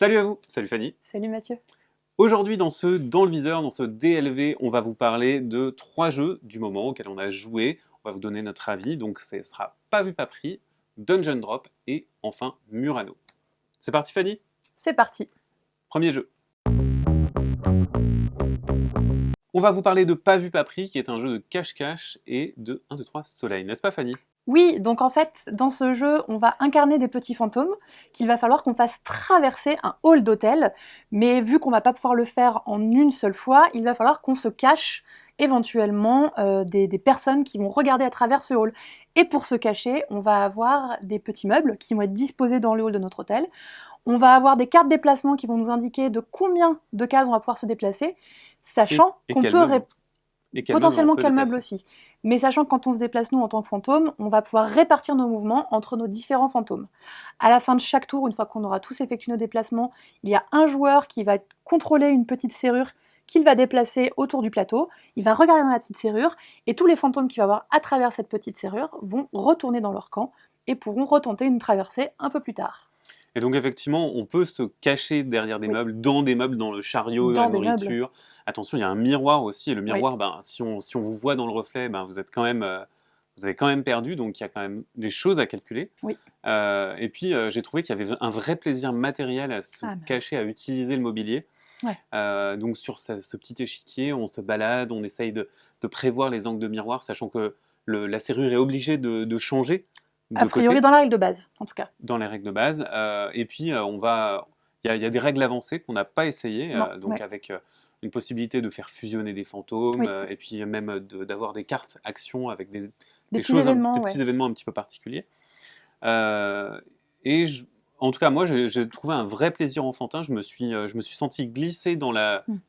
Salut à vous, salut Fanny. Salut Mathieu. Aujourd'hui Dans le viseur, dans ce DLV, on va vous parler de 3 jeux du moment auxquels on a joué. On va vous donner notre avis, donc ce sera Pas vu pas pris, Dungeon Drop et enfin Murano. C'est parti Fanny? C'est parti. Premier jeu. On va vous parler de Pas vu pas pris, qui est un jeu de cache-cache et de 1, 2, 3 soleil, n'est-ce pas Fanny? Oui, donc en fait, dans ce jeu, on va incarner des petits fantômes qu'il va falloir qu'on fasse traverser un hall d'hôtel. Mais vu qu'on va pas pouvoir le faire en une seule fois, il va falloir qu'on se cache éventuellement des personnes qui vont regarder à travers ce hall. Et pour se cacher, on va avoir des petits meubles qui vont être disposés dans le hall de notre hôtel. On va avoir des cartes déplacement qui vont nous indiquer de combien de cases on va pouvoir se déplacer, sachant Et qu'on quel peut meuble? Et quel meuble on potentiellement peut quel meuble déplacer? aussi. Mais sachant que quand on se déplace nous en tant que fantôme, on va pouvoir répartir nos mouvements entre nos différents fantômes. À la fin de chaque tour, une fois qu'on aura tous effectué nos déplacements, il y a un joueur qui va contrôler une petite serrure qu'il va déplacer autour du plateau. Il va regarder dans la petite serrure et tous les fantômes qu'il va voir à travers cette petite serrure vont retourner dans leur camp et pourront retenter une traversée un peu plus tard. Et donc effectivement, on peut se cacher derrière des Oui, meubles, dans le chariot, à la dans des meubles. nourriture. Attention, il y a un miroir aussi, et le Oui, miroir, si on vous voit dans le reflet, vous êtes quand même, vous avez quand même perdu, donc il y a quand même des choses à calculer. oui. Et puis j'ai trouvé qu'il y avait un vrai plaisir matériel à se Ah, bah, cacher, à utiliser le mobilier. ouais. Donc sur ce petit échiquier, on se balade, on essaye de prévoir les angles de miroir, sachant que la serrure est obligée de changer A de priori côté dans la règle de base, en tout cas. dans les règles de base. Et puis, il y a des règles avancées qu'on n'a pas essayées, Non, donc ouais. avec une possibilité de faire fusionner des fantômes, Oui. et puis même d'avoir des cartes actions avec Des des petits choses, événements, des ouais. petits événements un petit peu particuliers. Euh, et en tout cas, moi, j'ai trouvé un vrai plaisir enfantin. Je me suis senti glisser Mm. dans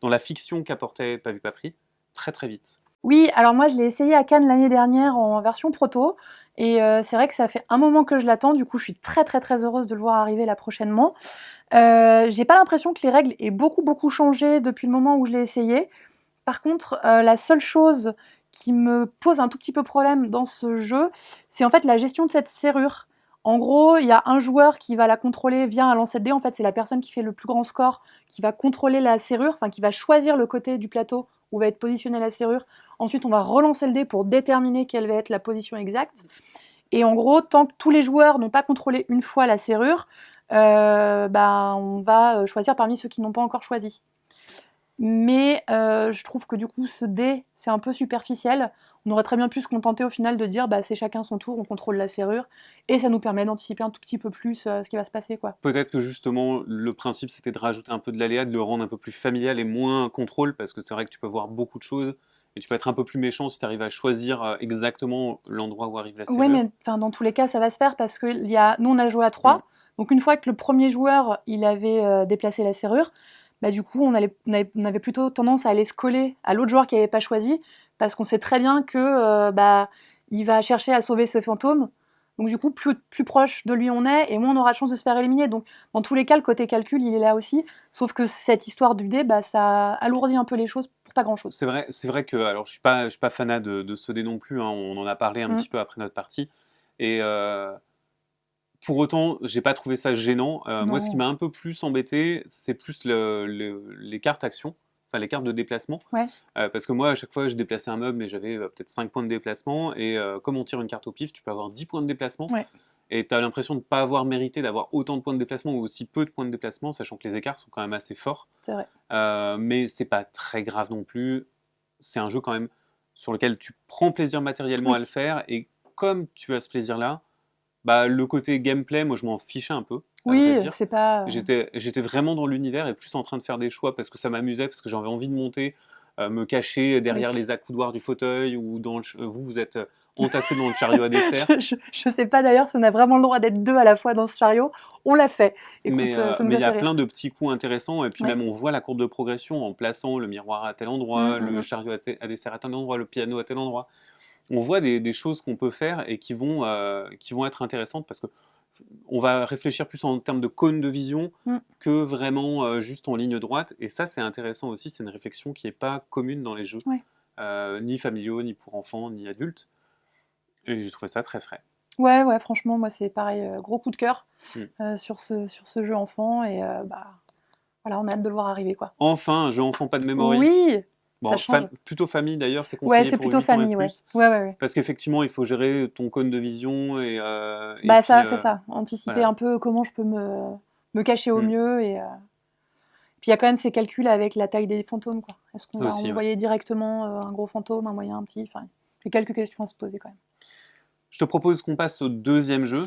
la fiction qu'apportait Pas vu pas pris très très vite. Oui, alors moi je l'ai essayé à Cannes l'année dernière en version proto et c'est vrai que ça fait un moment que je l'attends, du coup je suis très très très heureuse de le voir arriver là prochainement. J'ai pas l'impression que les règles aient beaucoup changé depuis le moment où je l'ai essayé. Par contre, la seule chose qui me pose un tout petit peu problème dans ce jeu, c'est en fait la gestion de cette serrure. En gros, il y a un joueur qui va la contrôler via un lancer de dés. En fait, c'est la personne qui fait le plus grand score qui va contrôler la serrure, enfin qui va choisir le côté du plateau où va être positionnée la serrure. Ensuite, on va relancer le dé pour déterminer quelle va être la position exacte. Et en gros, tant que tous les joueurs n'ont pas contrôlé une fois la serrure, on va choisir parmi ceux qui n'ont pas encore choisi. Mais je trouve que du coup, ce dé, c'est un peu superficiel. On aurait très bien pu se contenter au final de dire c'est chacun son tour, on contrôle la serrure, et ça nous permet d'anticiper un tout petit peu plus ce qui va se passer, quoi. Peut-être que justement, le principe, c'était de rajouter un peu de l'aléa, de le rendre un peu plus familial et moins contrôle, parce que c'est vrai que tu peux voir beaucoup de choses, et tu peux être un peu plus méchant si tu arrives à choisir exactement l'endroit où arrive la Ouais, serrure. mais dans tous les cas, ça va se faire parce que nous, on a joué à Mm. 3. Donc une fois que le premier joueur, il avait déplacé la serrure, du coup, on avait plutôt tendance à aller se coller à l'autre joueur qui n'avait pas choisi, parce qu'on sait très bien que il va chercher à sauver ses fantômes. Donc du coup, plus proche de lui on est, et moins on aura de chance de se faire éliminer. Donc dans tous les cas, le côté calcul, il est là aussi. Sauf que cette histoire du dé, ça alourdit un peu les choses pour pas grand-chose. C'est vrai que, alors je suis pas fanat de ce dé non plus, hein, on en a parlé un Mm. petit peu après notre partie, et pour autant, j'ai pas trouvé ça gênant. Moi, ce qui Non. m'a un peu plus embêté, c'est plus les cartes actions, enfin les cartes de déplacement. Ouais. Parce que moi, à chaque fois, je déplaçais un meuble et j'avais peut-être 5 points de déplacement. Et comme on tire une carte au pif, tu peux avoir 10 points de déplacement. Ouais. Et tu as l'impression de ne pas avoir mérité d'avoir autant de points de déplacement ou aussi peu de points de déplacement, sachant que les écarts sont quand même assez forts. C'est vrai. Mais c'est pas très grave non plus. C'est un jeu quand même sur lequel tu prends plaisir matériellement à le Oui. faire. Et comme tu as ce plaisir-là, le côté gameplay, moi je m'en fichais un peu, à vrai Oui, dire. c'est pas. J'étais vraiment dans l'univers et plus en train de faire des choix parce que ça m'amusait, parce que j'avais envie de monter, me cacher Oui. derrière les accoudoirs du fauteuil ou vous êtes entassé dans le chariot à dessert. Je sais pas d'ailleurs si on a vraiment le droit d'être deux à la fois dans ce chariot. On l'a fait. Écoute, ça nous Mais a il y fait a rire. plein de petits coups intéressants et puis Ouais. même on voit la courbe de progression en plaçant le miroir à tel Mm, endroit, mm, le mm. chariot à dessert à tel endroit, le piano à tel endroit. On voit des choses qu'on peut faire et qui vont être intéressantes parce que on va réfléchir plus en termes de cône de vision Mm. que vraiment juste en ligne droite. Et ça, c'est intéressant aussi. C'est une réflexion qui n'est pas commune dans les jeux, Ouais. ni familiaux, ni pour enfants, ni adultes. Et j'ai trouvé ça très frais. Ouais, ouais, franchement, moi, c'est pareil, gros coup de cœur Mm. sur ce jeu enfant. Et voilà, on a hâte de le voir arriver, quoi. Enfin, un jeu enfant pas de memory. Oui, ça Bon, change. plutôt famille d'ailleurs, c'est Ouais, conseillé c'est pour plutôt 8 ans et famille, ouais. plus. Ouais, ouais, ouais. Parce qu'effectivement, il faut gérer ton cône de vision et Bah, puis ça, c'est ça. Anticiper voilà. un peu comment je peux me cacher au Mm. mieux. Et puis, il y a quand même ces calculs avec la taille des fantômes, quoi. Est-ce qu'on va Aussi, ouais. envoyer directement un gros fantôme, un moyen, un petit? Enfin, il y a quelques questions à se poser, quand même. Je te propose qu'on passe au deuxième jeu.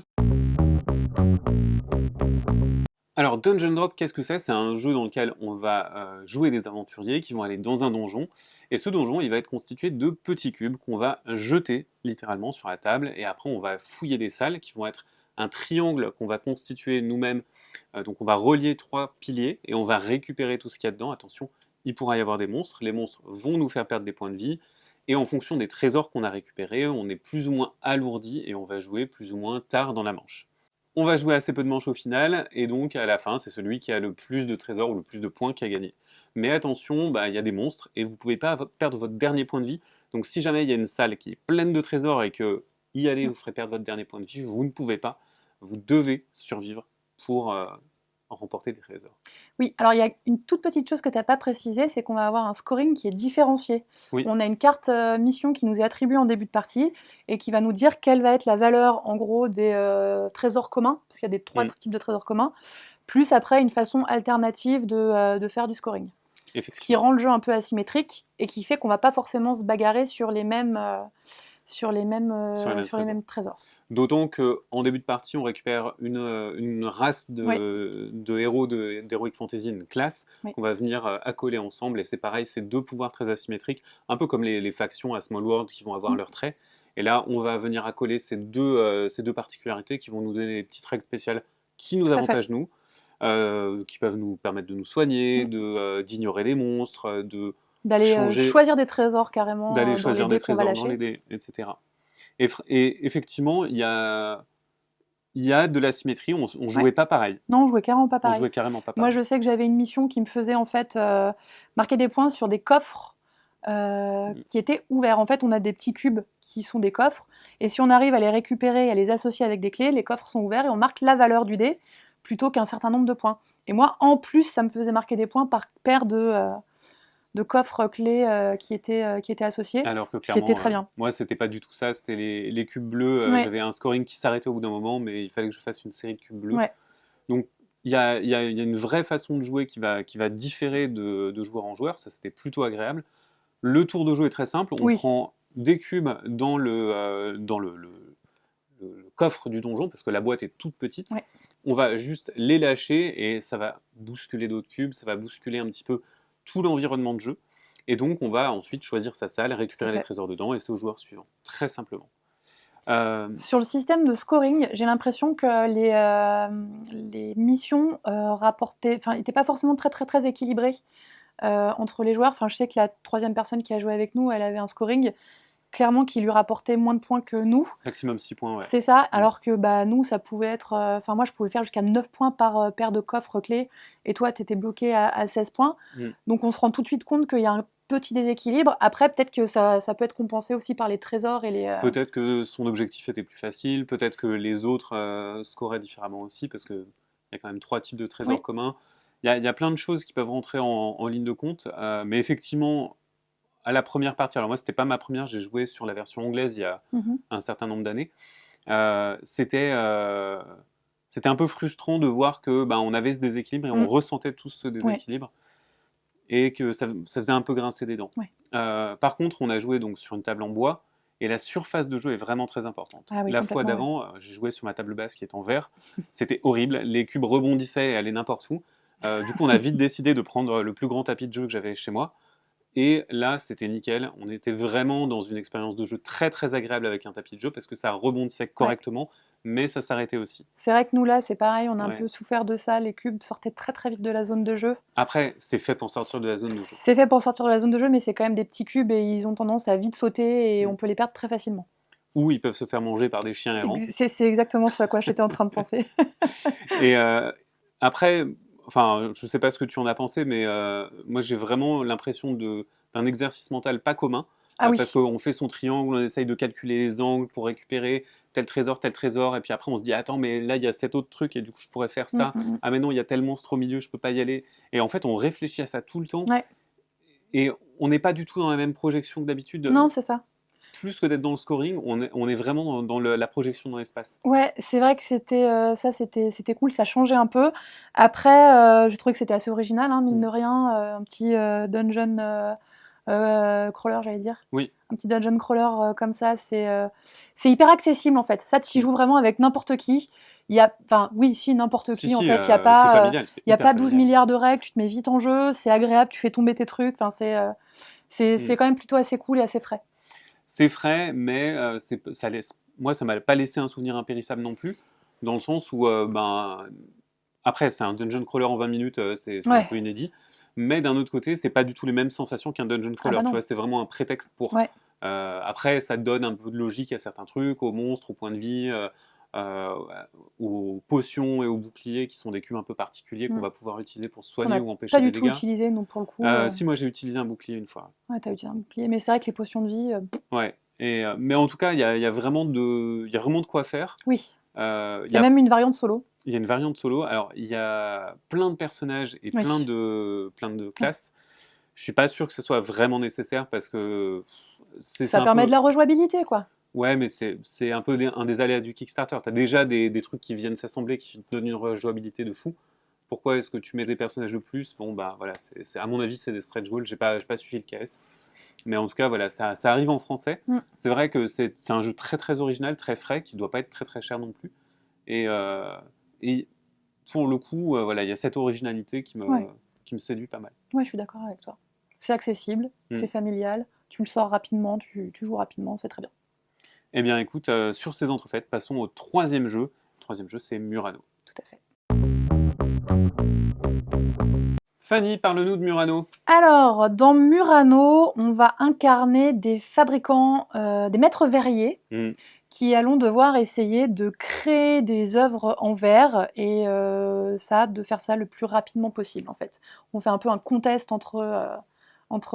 Alors, Dungeon Drop, qu'est-ce que c'est? C'est un jeu dans lequel on va jouer des aventuriers qui vont aller dans un donjon. Et ce donjon, il va être constitué de petits cubes qu'on va jeter littéralement sur la table. Et après, on va fouiller des salles qui vont être un triangle qu'on va constituer nous-mêmes. Donc, on va relier 3 piliers et on va récupérer tout ce qu'il y a dedans. Attention, il pourra y avoir des monstres. Les monstres vont nous faire perdre des points de vie. Et en fonction des trésors qu'on a récupérés, on est plus ou moins alourdi et on va jouer plus ou moins tard dans la manche. On va jouer assez peu de manches au final, et donc à la fin, c'est celui qui a le plus de trésors ou le plus de points qui a gagné. Mais attention, il y a des monstres, et vous pouvez pas perdre votre dernier point de vie. Donc si jamais il y a une salle qui est pleine de trésors et que y aller vous ferait perdre votre dernier point de vie, vous ne pouvez pas. Vous devez survivre pour remporter des trésors. Oui, alors il y a une toute petite chose que tu n'as pas précisé, c'est qu'on va avoir un scoring qui est différencié. Oui, On a une carte mission qui nous est attribuée en début de partie et qui va nous dire quelle va être la valeur en gros des trésors communs, parce qu'il y a des 3 mm, types de trésors communs, plus après une façon alternative de faire du scoring. Ce qui effectivement. rend le jeu un peu asymétrique et qui fait qu'on va pas forcément se bagarrer sur les mêmes, Sur les mêmes sur les trésors. mêmes trésors. D'autant qu'en début de partie, on récupère une race Oui, de héros d'Heroic Fantasy, une classe, oui. qu'on va venir accoler ensemble. Et c'est pareil, c'est 2 pouvoirs très asymétriques, un peu comme les factions à Small World qui vont avoir Mm. leurs traits. Et là, on va venir accoler ces deux particularités qui vont nous donner des petites règles spéciales qui nous Tout à fait. avantagent nous, qui peuvent nous permettre de nous soigner, Mm. d'ignorer les monstres, de D'aller changer, choisir des trésors carrément d'aller dans les choisir des dés qu'on va trésors dans les lâcher. dés, etc. Et effectivement, il y a de la symétrie, on Ouais. jouait pas pareil. Non, on jouait carrément pas On pareil. jouait carrément pas Moi, pareil. je sais que j'avais une mission qui me faisait en fait marquer des points sur des coffres Mm. qui étaient ouverts. En fait, on a des petits cubes qui sont des coffres, et si on arrive à les récupérer et à les associer avec des clés, les coffres sont ouverts et on marque la valeur du dé plutôt qu'un certain nombre de points. Et moi, en plus, ça me faisait marquer des points par paire de coffres clés qui étaient associés, Alors que ce qui était clairement, très bien. moi, c'était pas du tout ça. C'était les cubes bleus. Ouais, J'avais un scoring qui s'arrêtait au bout d'un moment, mais il fallait que je fasse une série de cubes bleus. ouais. Donc, il y a une vraie façon de jouer qui va différer de joueur en joueur. Ça, c'était plutôt agréable. Le tour de jeu est très simple. On Oui, prend des cubes dans le coffre du donjon, parce que la boîte est toute petite. ouais. On va juste les lâcher et ça va bousculer d'autres cubes, ça va bousculer un petit peu tout l'environnement de jeu. Et donc, on va ensuite choisir sa salle, Tout à récupérer les fait. trésors dedans, et c'est au joueur suivant. Très simplement. Sur le système de scoring, j'ai l'impression que les missions rapportaient, enfin, n'étaient pas forcément très très très équilibrées entre les joueurs. Enfin, je sais que la troisième personne qui a joué avec nous, elle avait un scoring clairement qui lui rapportait moins de points que nous. Maximum 6 points, ouais. C'est ça, Mm. alors que bah, nous, ça pouvait être. Enfin, moi, je pouvais faire jusqu'à 9 points par paire de coffres clés, et toi, tu étais bloqué à 16 points. Mm. Donc, on se rend tout de suite compte qu'il y a un petit déséquilibre. Après, peut-être que ça peut être compensé aussi par les trésors et les. Peut-être que son objectif était plus facile, peut-être que les autres scoraient différemment aussi, parce qu'il y a quand même 3 types de Oui. trésors communs. Il y a plein de choses qui peuvent rentrer en ligne de compte, mais effectivement, à la première partie, alors moi, c'était pas ma première, j'ai joué sur la version anglaise il y a Mhm. un certain nombre d'années. C'était un peu frustrant de voir que on avait ce déséquilibre et on Mm. ressentait tous ce Ouais. déséquilibre et que ça faisait un peu grincer des dents. Ouais. Par contre, on a joué donc sur une table en bois et la surface de jeu est vraiment très importante. Ah oui, La fois complètement, ouais. d'avant, j'ai joué sur ma table basse qui est en verre. C'était horrible. Les cubes rebondissaient et allaient n'importe où. Du coup, on a vite décidé de prendre le plus grand tapis de jeu que j'avais chez moi. Et là, c'était nickel. On était vraiment dans une expérience de jeu très très agréable avec un tapis de jeu parce que ça rebondissait Ouais. correctement, mais ça s'arrêtait aussi. C'est vrai que nous, là, c'est pareil, on a un Ouais. peu souffert de ça. Les cubes sortaient très très vite de la zone de jeu. Après, c'est fait pour sortir de la zone de jeu. C'est fait pour sortir de la zone de jeu, mais c'est quand même des petits cubes et ils ont tendance à vite sauter et Mm. on peut les perdre très facilement. Ou ils peuvent se faire manger par des chiens errants. C'est exactement ce à quoi j'étais en train de penser. Et après, enfin, je sais pas ce que tu en as pensé, mais moi j'ai vraiment l'impression d'un exercice mental pas commun. Ah oui. Parce qu'on fait son triangle, on essaye de calculer les angles pour récupérer tel trésor, et puis après on se dit attends mais là il y a cet autre truc et du coup je pourrais faire Mm, ça. mm, mm. Ah mais non il y a tel monstre au milieu, je peux pas y aller. Et en fait on réfléchit à ça tout le temps Ouais. et on n'est pas du tout dans la même projection que d'habitude. Non, c'est ça. Plus que d'être dans le scoring, on est vraiment dans la projection dans l'espace. Ouais, c'est vrai que c'était cool, ça changeait un peu. Après, j'ai trouvé que c'était assez original, hein, mine de rien, un petit dungeon crawler, j'allais dire. Oui. Un petit dungeon crawler comme ça, c'est hyper accessible en fait. Ça, tu y joues vraiment avec n'importe qui. Enfin, oui, si n'importe qui, en fait, il y a c'est pas, familial, c'est hyper 12 familial. milliards de règles, tu te mets vite en jeu, c'est agréable, tu fais tomber tes trucs. Enfin, c'est quand même plutôt assez cool et assez frais. C'est frais, mais moi, ça m'a pas laissé un souvenir impérissable non plus, dans le sens où, après, c'est un dungeon crawler en 20 minutes, c'est un Ouais. peu inédit, mais d'un autre côté, c'est pas du tout les mêmes sensations qu'un dungeon crawler, bah non. tu vois, c'est vraiment un prétexte pour. Ouais. Après, ça donne un peu de logique à certains trucs, aux monstres, aux points de vie, euh, aux potions et aux boucliers, qui sont des cubes un peu particuliers qu'on va pouvoir utiliser pour se On soigner n'a ou empêcher pas des du tout dégâts. utilisé, nous, pour le coup. Si, moi j'ai utilisé un bouclier une fois. Ouais, t'as utilisé un bouclier. Mais c'est vrai que les potions de vie, Ouais. Mais en tout cas, il y a vraiment de quoi faire. oui. Il Il y a même une variante solo. y a une variante solo. Alors, il y a plein de personnages et Oui. plein de classes. Je suis pas sûr que ce soit vraiment nécessaire parce que Ça permet de la rejouabilité, quoi. Ouais, mais c'est un peu un des aléas du Kickstarter. Tu as déjà des trucs qui viennent s'assembler qui te donnent une rejouabilité de fou. Pourquoi est-ce que tu mets des personnages de plus? Bon, bah voilà, à mon avis, c'est des stretch goals. J'ai pas suivi le KS. Mais en tout cas, voilà, ça arrive en français. C'est vrai que c'est un jeu très très original, très frais, qui doit pas être très très cher non plus. Et pour le coup, voilà, il y a cette originalité qui me séduit pas mal. Ouais, je suis d'accord avec toi. C'est accessible, c'est familial, tu le sors rapidement, tu joues rapidement, c'est très bien. Eh bien, écoute, sur ces entrefaites, passons au troisième jeu. Le troisième jeu, c'est Murano. Tout à fait. Fanny, parle-nous de Murano. Alors, dans Murano, on va incarner des fabricants, des maîtres verriers, qui allons devoir essayer de créer des œuvres en verre et de faire ça le plus rapidement possible, en fait. On fait un peu un contest entre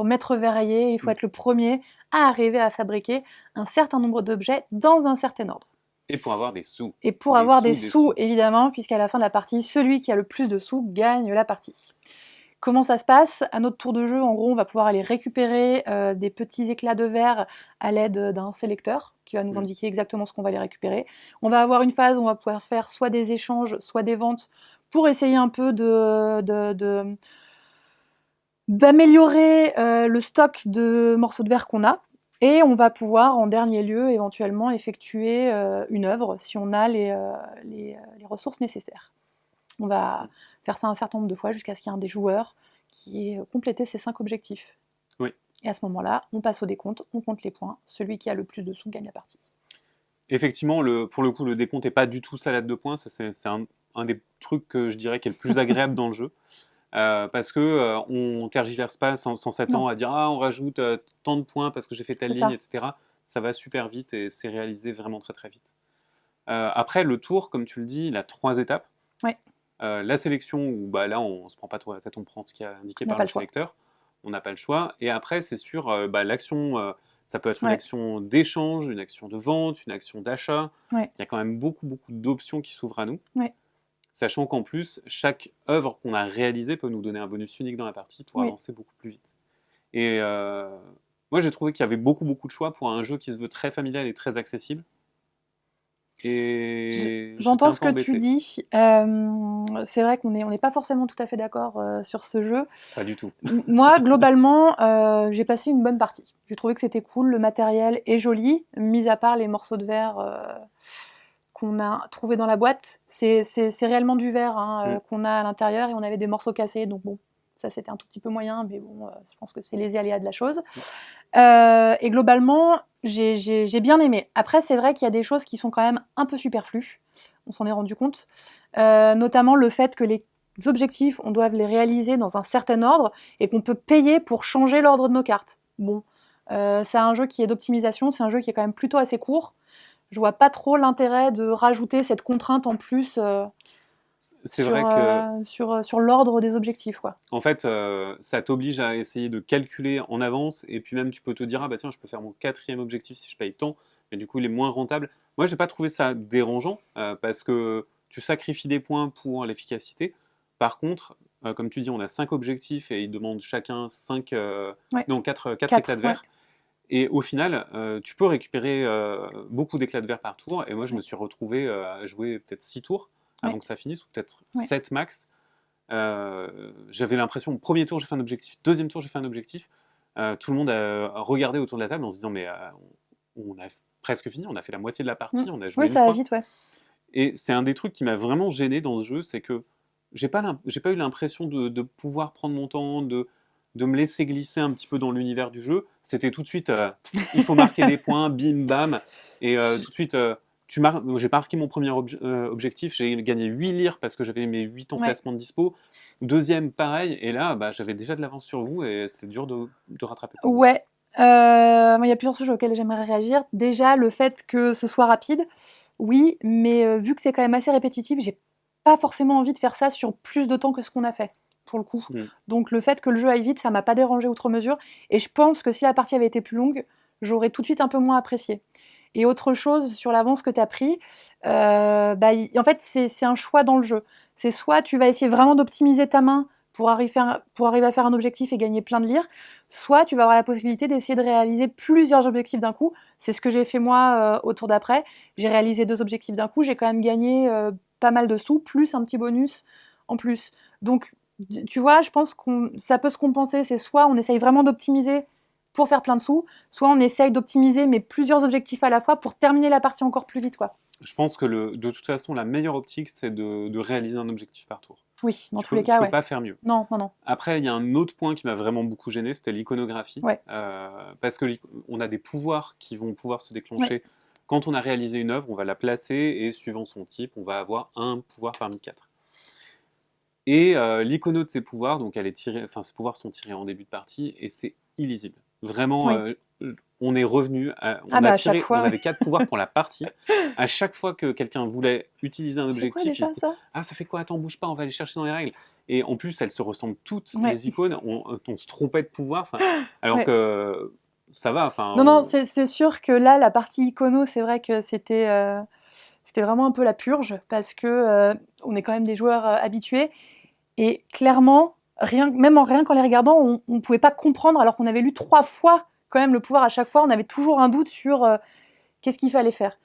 maîtres verriers. Il faut être le premier à arriver à fabriquer un certain nombre d'objets dans un certain ordre. Et pour avoir des sous. Et pour avoir des sous, évidemment, puisqu'à la fin de la partie, celui qui a le plus de sous gagne la partie. Comment ça se passe? À notre tour de jeu, en gros, on va pouvoir aller récupérer des petits éclats de verre à l'aide d'un sélecteur qui va nous indiquer exactement ce qu'on va aller récupérer. On va avoir une phase où on va pouvoir faire soit des échanges, soit des ventes pour essayer un peu d'améliorer le stock de morceaux de verre qu'on a. Et on va pouvoir, en dernier lieu, éventuellement effectuer une œuvre si on a les ressources nécessaires. On va faire ça un certain nombre de fois jusqu'à ce qu'il y ait un des joueurs qui ait complété ces 5 objectifs. Oui. Et à ce moment-là, on passe au décompte, on compte les points. Celui qui a le plus de sous gagne la partie. Effectivement, pour le coup, le décompte n'est pas du tout salade de points. Ça, c'est un des trucs que je dirais qui est le plus agréable dans le jeu. Parce que on tergiverse pas sans s'attendre à dire on rajoute tant de points parce que j'ai fait telle ligne, etc. Ça va super vite et c'est réalisé vraiment très très vite. Après, le tour, comme tu le dis, il a 3 étapes. Oui. La sélection, où là on se prend pas trop la tête, on prend ce qui est indiqué par le sélecteur. On n'a pas le choix. Et après, c'est sur l'action. Ça peut être une action d'échange, une action de vente, une action d'achat. Il y a quand même beaucoup d'options qui s'ouvrent à nous. Sachant qu'en plus, chaque œuvre qu'on a réalisée peut nous donner un bonus unique dans la partie pour avancer beaucoup plus vite. Et moi, j'ai trouvé qu'il y avait beaucoup de choix pour un jeu qui se veut très familial et très accessible. Et j'entends ce que tu dis. C'est vrai qu'on n'est pas forcément tout à fait d'accord sur ce jeu. Pas du tout. Moi, globalement, j'ai passé une bonne partie. J'ai trouvé que c'était cool, le matériel est joli, mis à part les morceaux de verre qu'on a trouvé dans la boîte. C'est réellement du verre qu'on a à l'intérieur et on avait des morceaux cassés, donc bon, ça c'était un tout petit peu moyen, mais bon, je pense que c'est les aléas de la chose. Et globalement, j'ai bien aimé. Après, c'est vrai qu'il y a des choses qui sont quand même un peu superflues, on s'en est rendu compte, notamment le fait que les objectifs, on doit les réaliser dans un certain ordre et qu'on peut payer pour changer l'ordre de nos cartes. Bon, c'est un jeu qui est d'optimisation, c'est un jeu qui est quand même plutôt assez court. Je vois pas trop l'intérêt de rajouter cette contrainte en plus. C'est vrai que, sur l'ordre des objectifs, quoi. en fait, ça t'oblige à essayer de calculer en avance, et puis même tu peux te dire, ah bah tiens, je peux faire mon quatrième objectif si je paye tant, mais du coup il est moins rentable. Moi, j'ai pas trouvé ça dérangeant, parce que tu sacrifies des points pour l'efficacité. Par contre, comme tu dis, on a 5 objectifs et ils demandent chacun 5, Ouais. non, 4 4, éclats de ouais. verre. Et au final, tu peux récupérer beaucoup d'éclats de verre par tour. Et moi, je me Ouais. suis retrouvé à jouer peut-être 6 tours avant Ouais. que ça finisse, ou peut-être Ouais. 7 max. J'avais l'impression, au premier tour, j'ai fait un objectif, deuxième tour, j'ai fait un objectif. Tout le monde a regardé autour de la table en se disant, mais on a presque fini, on a fait la moitié de la partie, on a joué Oui, une ça va fois. vite, ouais. Et c'est un des trucs qui m'a vraiment gêné dans ce jeu, c'est que j'ai pas eu l'impression de pouvoir prendre mon temps, de me laisser glisser un petit peu dans l'univers du jeu. C'était tout de suite, il faut marquer des points, bim bam, et tout de suite, j'ai marqué mon premier objectif, j'ai gagné 8 lyres parce que j'avais mes 8 Ouais. emplacements de dispo. Deuxième, pareil, et là, bah, j'avais déjà de l'avance sur vous, et c'est dur de rattraper pour vous. Ouais. Moi, il y a plusieurs choses auxquelles j'aimerais réagir. Déjà, le fait que ce soit rapide, oui, mais vu que c'est quand même assez répétitif, j'ai pas forcément envie de faire ça sur plus de temps que ce qu'on a fait, pour le coup. Mm. Donc le fait que le jeu aille vite, ça m'a pas dérangé outre mesure. Et je pense que si la partie avait été plus longue, j'aurais tout de suite un peu moins apprécié. Et autre chose sur l'avance que tu as pris, en fait, c'est un choix dans le jeu. C'est soit tu vas essayer vraiment d'optimiser ta main pour arriver à faire un objectif et gagner plein de lyres, soit tu vas avoir la possibilité d'essayer de réaliser plusieurs objectifs d'un coup. C'est ce que j'ai fait moi au tour d'après. J'ai réalisé 2 objectifs d'un coup, j'ai quand même gagné pas mal de sous, plus un petit bonus en plus. Donc, tu vois, je pense que ça peut se compenser. C'est soit on essaye vraiment d'optimiser pour faire plein de sous, soit on essaye d'optimiser mais plusieurs objectifs à la fois pour terminer la partie encore plus vite, quoi. Je pense que de toute façon, la meilleure optique, c'est de réaliser un objectif par tour. Oui, dans tous les Tu cas, peux ouais. pas faire mieux. Non, non, non. Après, il y a un autre point qui m'a vraiment beaucoup gêné, c'était l'iconographie. Ouais. Parce que on a des pouvoirs qui vont pouvoir se déclencher. Ouais. Quand on a réalisé une œuvre, on va la placer, et suivant son type, on va avoir un pouvoir parmi 4. Et l'icono de ces pouvoirs, donc ces pouvoirs sont tirés en début de partie, et c'est illisible. Vraiment, Oui. on est revenu, Ah bah, à chaque fois, on ouais. avait 4 pouvoirs pour la partie. À chaque fois que quelqu'un voulait utiliser un C'est quoi objectif, il déjà se dit, ça? ah, ça fait quoi? Attends, bouge pas, on va aller chercher dans les règles. Et en plus, elles se ressemblent toutes, Ouais. les icônes. On se trompait de pouvoir, alors Ouais. que ça va. Non, non, c'est sûr que là, la partie icono, c'est vrai que c'était vraiment un peu la purge parce que on est quand même des joueurs habitués et clairement, rien qu'en les regardant, on ne pouvait pas comprendre alors qu'on avait lu 3 fois quand même le pouvoir à chaque fois. On avait toujours un doute sur qu'est-ce qu'il fallait faire.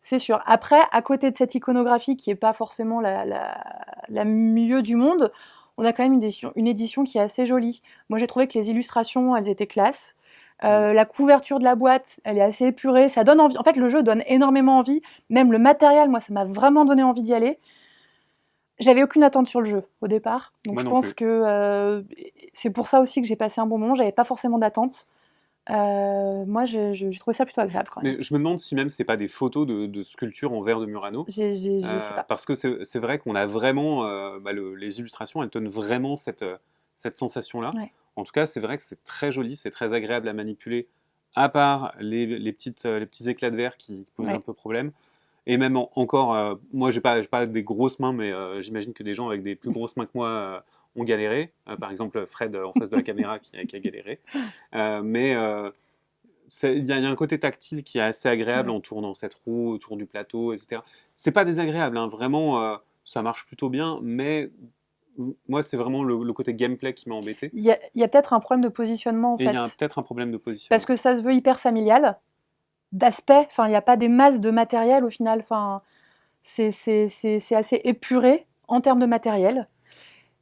C'est sûr. Après, à côté de cette iconographie qui n'est pas forcément la mieux du monde, on a quand même une édition qui est assez jolie. Moi, j'ai trouvé que les illustrations, elles étaient classe. La couverture de la boîte, elle est assez épurée. Ça donne envie. En fait, le jeu donne énormément envie. Même le matériel, moi, ça m'a vraiment donné envie d'y aller. J'avais aucune attente sur le jeu au départ. Donc, Moi je non pense plus. que c'est pour ça aussi que j'ai passé un bon moment. J'avais pas forcément d'attente. Moi, j'ai trouvé ça plutôt agréable quand même. Mais je me demande si même c'est pas des photos de sculptures en verre de Murano. Je sais pas. Parce que c'est vrai qu'on a vraiment, les illustrations, elles donnent vraiment cette sensation-là. Ouais. En tout cas, c'est vrai que c'est très joli, c'est très agréable à manipuler, à part les petits éclats de verre qui posent Ouais. un peu problème. Et même encore, moi j'ai pas des grosses mains, mais j'imagine que des gens avec des plus grosses mains que moi ont galéré. Par exemple, Fred en face de la caméra qui a galéré. Mais il y a un côté tactile qui est assez agréable Ouais. en tournant cette roue autour du plateau, etc. C'est pas désagréable, hein, vraiment, ça marche plutôt bien, mais moi, c'est vraiment le côté gameplay qui m'a embêté. Il y a peut-être un problème de positionnement en Et il fait. y a peut-être un problème de position. Parce que ça se veut hyper familial, d'aspect. Enfin, il n'y a pas des masses de matériel au final. Enfin, c'est assez épuré en termes de matériel.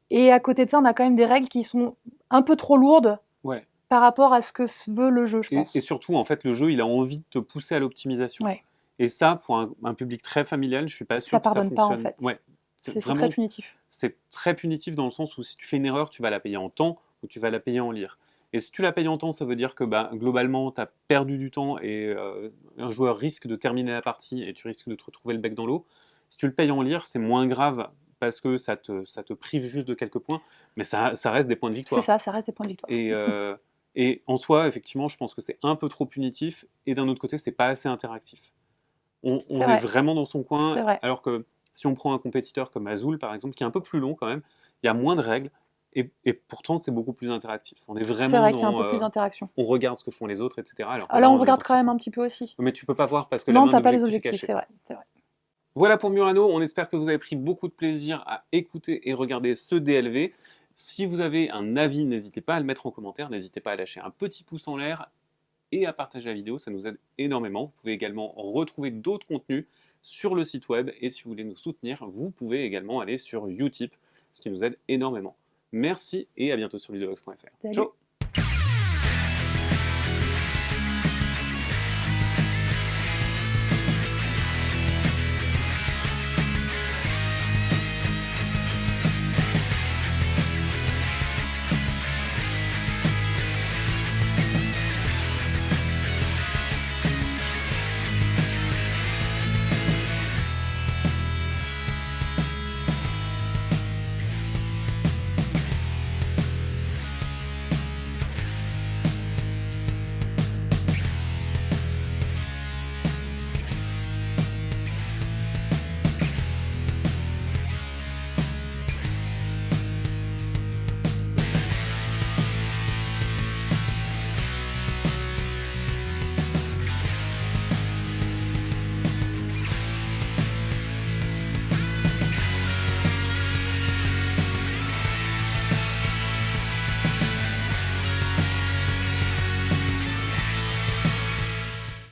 Et à côté de ça, on a quand même des règles qui sont un peu trop lourdes Ouais. par rapport à ce que veut le jeu, je pense. Et surtout, en fait, le jeu, il a envie de te pousser à l'optimisation. Ouais. Et ça, pour un public très familial, je suis pas sûr Ça que ça pardonne pas en fonctionne. fait. Ouais. C'est Vraiment, très punitif. c'est très punitif dans le sens où si tu fais une erreur, tu vas la payer en temps ou tu vas la payer en lyres. Et si tu la payes en temps, ça veut dire que globalement, tu as perdu du temps et un joueur risque de terminer la partie et tu risques de te retrouver le bec dans l'eau. Si tu le payes en lyres, c'est moins grave parce que ça te prive juste de quelques points, mais ça reste des points de victoire. C'est ça reste des points de victoire. Et en soi, effectivement, je pense que c'est un peu trop punitif et d'un autre côté, c'est pas assez interactif. On est vrai. vraiment dans son coin, C'est vrai. alors que Si on prend un compétiteur comme Azul, par exemple, qui est un peu plus long quand même, il y a moins de règles, et pourtant c'est beaucoup plus interactif. On est C'est vraiment vrai qu'il y a un dans... peu plus d'interaction. on regarde ce que font les autres, etc. Alors que Ah, là, là, on on a regarde quand l'impression même que... un petit peu aussi. Mais tu peux pas voir parce que la Non, main t'as pas les d'objectif est objectifs, cachée. c'est vrai, c'est vrai. Voilà pour Murano, on espère que vous avez pris beaucoup de plaisir à écouter et regarder ce DLV. Si vous avez un avis, n'hésitez pas à le mettre en commentaire, n'hésitez pas à lâcher un petit pouce en l'air et à partager la vidéo, ça nous aide énormément. Vous pouvez également retrouver d'autres contenus sur le site web et si vous voulez nous soutenir, vous pouvez également aller sur Utip, ce qui nous aide énormément. Merci et à bientôt sur Ludovox.fr. Salut. Ciao!